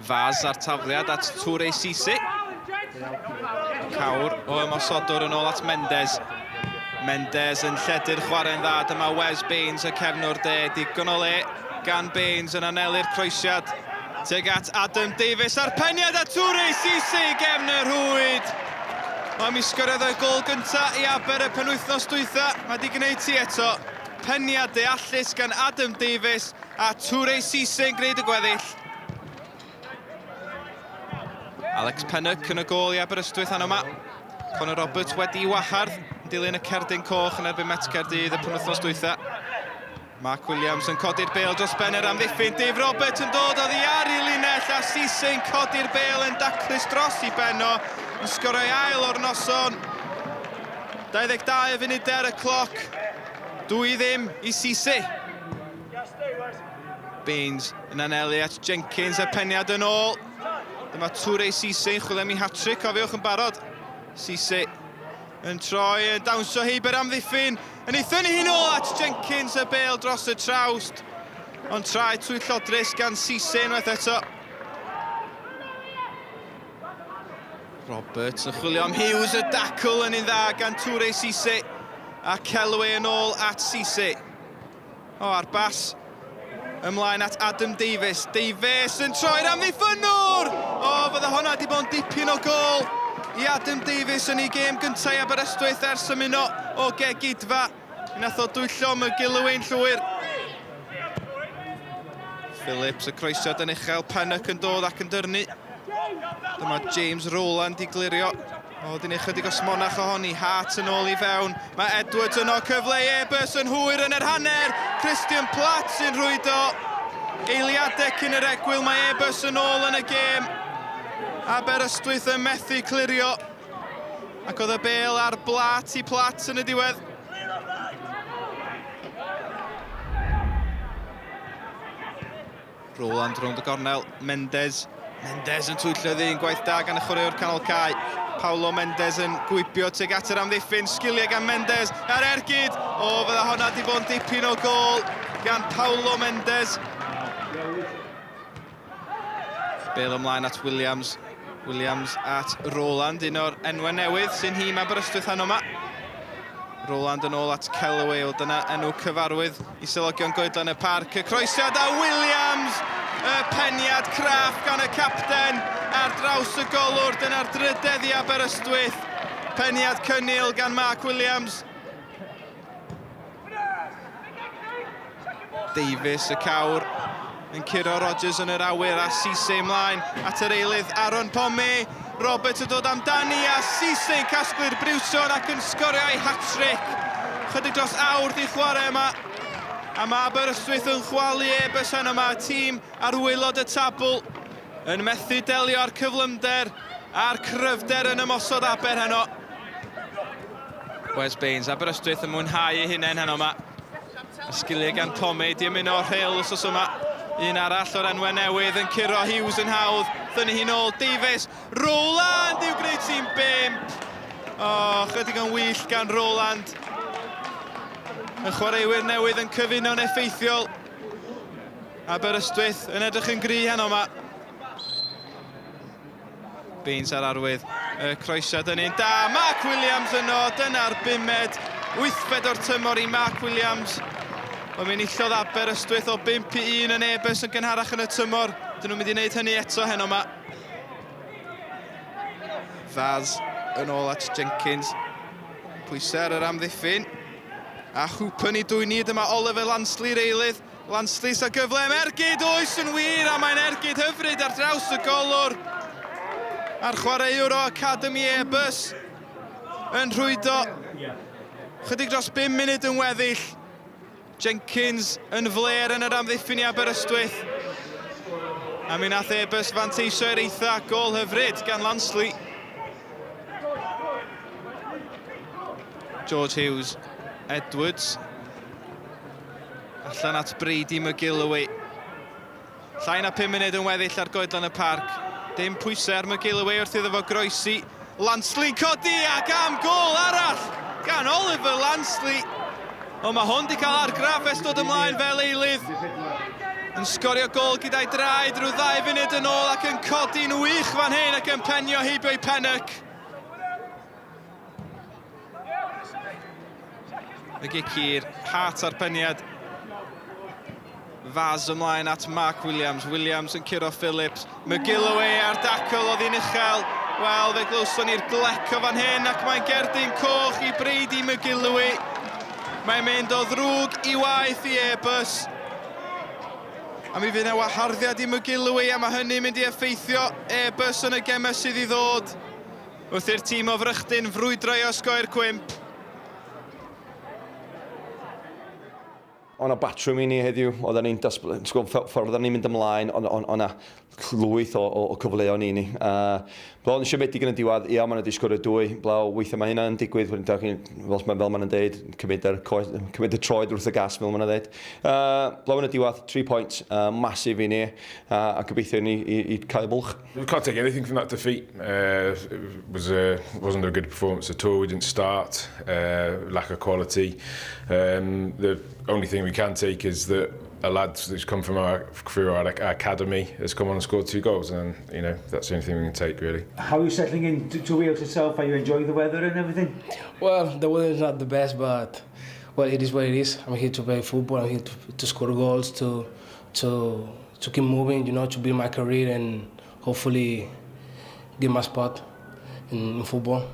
Faz ar tafliad at Tŵr Sisi. Cawr o ymosodwr yn ôl at Mendes. Mendes yn lledu'r chwarae'n dda. Dyma Wes Baines, y cefnwr de. Digon o le gan Baines yn anelu'r croesiad. Teg at Adam Davies a'r peniad at Tŵr Sisi, gefn y rhwyd. Mae mi sgoriodd y gol gyntaf i Aber y penwythnos dwytha. Mae di gwneud ti eto. Peniad deallus gan Adam Davies a Tŵr Sisi yn gwneud y gweddill. Alex Pennock yn y gol i Aberystwyth ano yma. Conor Roberts wedi wahardd, dilyn y cerdyn coch yn erbyn Met Caerdydd y penwythnos dwytha. Mark Williams yn codi'r bêl dros ben yr amddiffyn. Dave Roberts yn dod oddi ar ei linell a Sisi yn codi'r bêl yn daclus dros i Benno. Yn sgorio ail o'r noson. 22 funudau y cloc. 2-0 i Sisi. Baines yn anelu at Jenkins, y peniad yn ôl. Dyma Tŵr Sisi yn chwilio am ei hat-trick, cofiwch yn barod. Sisi yn troi, yn dawnsio heiber amddiffyn. Yn ei thynnu hi'n ôl at Jenkins, y bêl dros y trawst. Ond trai trwy llodrus gan Sisi unwaith eto. Roberts yn chwilio am Hughes, y dacl yn un dda gan Tŵr Sisi. A Celway yn ôl at Sisi. O, ar bas. Ymlaen at Adam Davies. Davies yn troi'r amddiffynwr! O, fydde hwnna wedi bod yn dipyn o gol i Adam Davies yn ei gêm gyntaf i Aberystwyth ers ymuno o gegidfa. Nath o dwyllo McGilloway'n llwyr. Phillips y croesiad yn uchel, Pennock yn dod ac yn dyrnu. Dyma James Rowland i glirio. O, dyn ni chydig o smonach ohoni, Hart yn ôl i fewn. Mae Edwards yn o cyfle, Airbus yn hwyr yn yr hanner. Christian Platt sy'n rhwydo. Eiliadau cyn yr egwyl, mae Airbus yn ôl yn y gêm. Aberystwyth yn methu clirio. Ac oedd y bêl ar blat i Platt yn y diwedd. Rowland rownd y gornel, Mendes. Mendes yn twyllo ddyn gwaith da gan y chwaraewr canol cae. Paulo Mendes yn gwybio tuag at yr amddiffyn, sgiliau gan Mendes ar ergyd. O, fydda hwnna wedi bod yn dipyn o gol gan Paulo Mendes. Bêl ymlaen at Williams. Williams at Rowland, un o'r enwau newydd sy'n hym Aberystwyth ano yma. Rowland yn ôl at Celway, o dyna enw cyfarwydd i sylogion goedlan y parc. Y croesiad a Williams, y peniad craff gan y capten ar draws y golwr. Dyna'r drydedd i Aberystwyth. Peniad cynnil gan Mark Williams. Davies y cawr yn curo Rodgers yn yr awyr a Sisi ymlaen at yr eilydd Aaron Pomey. Robert yn dod amdani a Sisi yn casglu'r briwsion ac yn sgorio ei hat-trick. Chydig dros awr di chwarae yma. A mae Aberystwyth yn chwalu Airbus heno yma. Tîm ar waelod y tabl yn methu delio ar cyflymder a'r cryfder yn ymosod Aber heno. Wes Baines, Aberystwyth yn mwynhau ei hunain heno yma. Sgiliau gan Pomey, di ymuno o'r rheil os yma. Un arall o'r enwau newydd yn curo Hughes yn hawdd. Thynnu hi'n ôl, Davies. Rowland i'w gwneud tîm 5. O, chydig yn wyll gan Rowland. Y chwaraewyr newydd yn cyfuno'n effeithiol. Aberystwyth yn edrych yn gry heno yma. Baines ar arwydd. Y croesiad yn un da. Mark Williams yno. Dyna'r 5-8 o'r tymor i Mark Williams. Mae'n mynd illodd Aberystwyth o 5-1 yn Airbus yn gynharach yn y tymor. Dyn nhw'n mynd i wneud hynny eto heno yma. Faz yn ôl at Jenkins. Pwyser yr amddiffyn. A Hwpen i dwyni, dyma Oliver Lansley'r eilydd. Lansley sa gyflem ergyd, oes yn wir, a mae'n ergyd hyfryd ar draws y golwr. A'r chwaraewr o Academy Airbus yn rhwydo. Chydig dros 5 munud yn weddill. Jenkins yn fler yn yr amddiffyn i Aberystwyth. A mi nath Airbus fanteisio'r eitha gol hyfryd gan Lansley. George Hughes, Edwards. Allan at Brady McGilloway. Llai na 5 munud yn weddill ar goedlan y parc. Dim pwyser McGilloway wrth iddo fo groesi. Lansley codi ac am gol arall gan Oliver Lansley. O, mae hwn di cael argraff es dod ymlaen fel eilydd. Yn sgorio gol gyda'i draed rhyw 2 funud yn ôl ac yn codi'n wych fan hyn ac yn penio heibio'i pennyc. Y gicir, Hart ar peniad. Faz ymlaen at Mark Williams. Williams yn curo Phillips. McGilloway ar dacl oedd hi'n uchel. Wel, fe glwson ni'r gleco fan hyn ac mae'n gerdyn coch i Brady McGilloway. Mae'n mynd o ddrwg i waith i Airbus. A mi fydd yna waharddiad i McGilloway a mae hynny'n mynd i effeithio Airbus yn y gemau sydd i ddod. Wrth i'r tîm o Frychtin frwydro i osgoi'r cwimp. O'na batrwm i ni heddiw, oedden ni'n ffordd ni'n mynd ymlaen, o'na llwyth o cyfleoedd i ni. Blaw yn siomedig yn y diwedd, ia, ma'n wedi sgorio 2, blaw weithio mae hynna'n digwydd, fel ma'n dweud, cymryd y troed wrth y gas, fel ma'n dweud. Blaw yn y diwedd, 3 points, masif i ni, a gobeithio ni i cael bwlch. We can't take anything from that defeat. It wasn't a good performance at all. We didn't start, lack of quality. The only thing we can take is that a lad who's come from through our academy has come on and scored 2 goals, and that's the only thing we can take really. How are you settling in to Wales itself? Are you enjoying the weather and everything? Well, the weather is not the best, but well, it is what it is. I'm here to play football. I'm here to score goals, to keep moving, to build my career and hopefully get my spot in football.